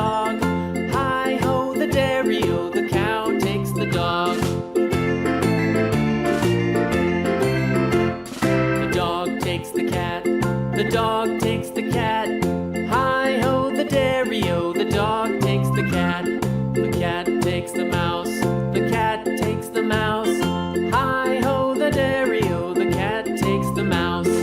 dog. Hi-ho, the dairy-o, the cow takes the dog. The dog takes the cat. The dog takes the cat. Hi-ho, the dairy-o, the dog takes the cat. The cat takes the mouse. The cat takes the mouse. Hi-ho, the dairy-o, the cat takes the mouse.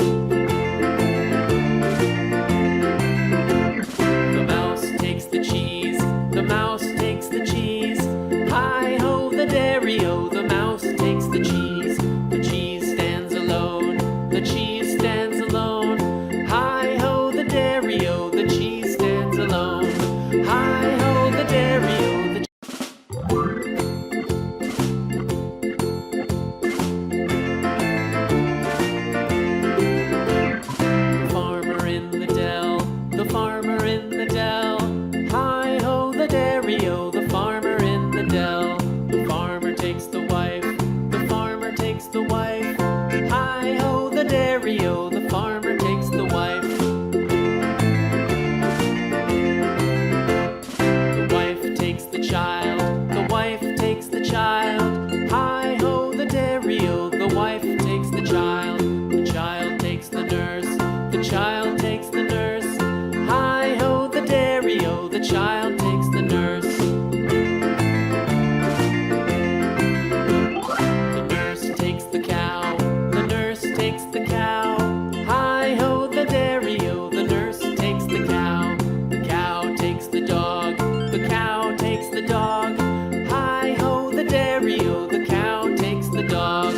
The mouse takes the cheese. The mouse takes the cheese. Hi-ho, the dairy-o, the mouse takes the cheese. The cheese stands alone. The cheese stands alone. Hi-ho, the dairy-o, the cheese stands alone. Hi-ho, the dairy-o, the farmer in the dell. The farmer in the dell. Hi-ho, the dairy-o, the farmer in the dell. The farmer takes the wife. The farmer takes the wife. Hi-ho, the dairy-o, the farmer takes the wife. The wife takes the child. The wife takes the child. Hi-ho, the dairy-o, the wife takes the child. The child takes the nurse. The child takes the nurse. Hi-ho, the dairy-o, the child takes the nurse. The nurse takes the cow. The nurse takes the cow. Hi-ho, the dairy-o, the nurse takes the cow. The cow takes the dog. The cow takes the dog. Hi-ho, the dairy-o, the cow takes the dog.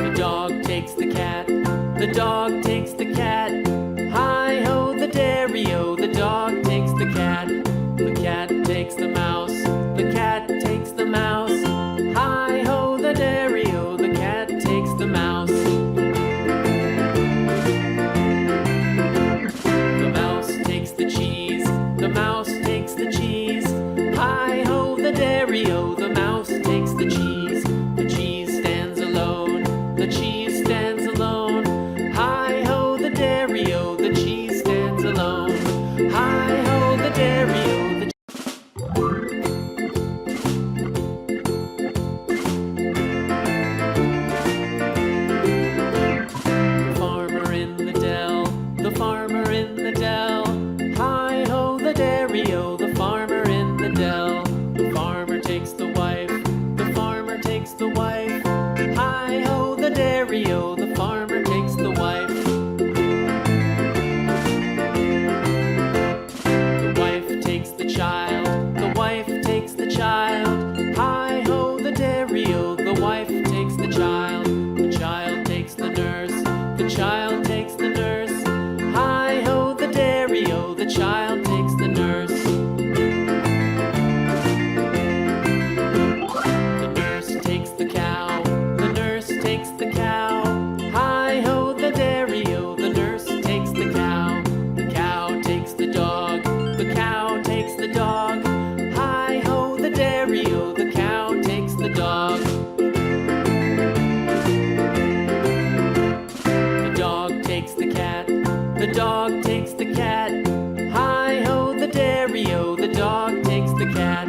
The dog takes the cat. The dog takes the cat. Hi-ho, the dairy-o, the dog takes the cat. The cat takes the mouse. The cat takes the mouse. Hi-ho, the dairy-o, the cat takes the mouse. The mouse takes the cheese. The mouse takes the cheese. Hi-ho, the dairy-o, the mouse takes the cheese. The cheese stands alone. The cheese stands alone. Hi-ho, the dairy-o, the cheese stands alone. Hi-ho, the dairy-o, the farmer in the dell. The farmer in the dell. Hi-ho, the dairy-o, the farmer in the dell. The farmer takes the wife. The farmer takes the wife. Hi-ho, the dairy-o, the farmer takes the wife. The wife takes the child. The wife takes the child. Hi-ho, the dairy-o, the wife takes the child. The child takes the nurse. The child takes the nurse. Hi-ho, the dairy-o, the child takes the nurse. The nurse takes the cow. The nurse takes the cow. Hi-ho, the dairy-o, the nurse takes the cow. The cow takes the dog. The cow takes the dog. Hi-ho, the dairy-o, the cow takes the dog. The dog takes the cat. The dog takes the cat. Hi-ho, the dairy-o, the dog takes the cat.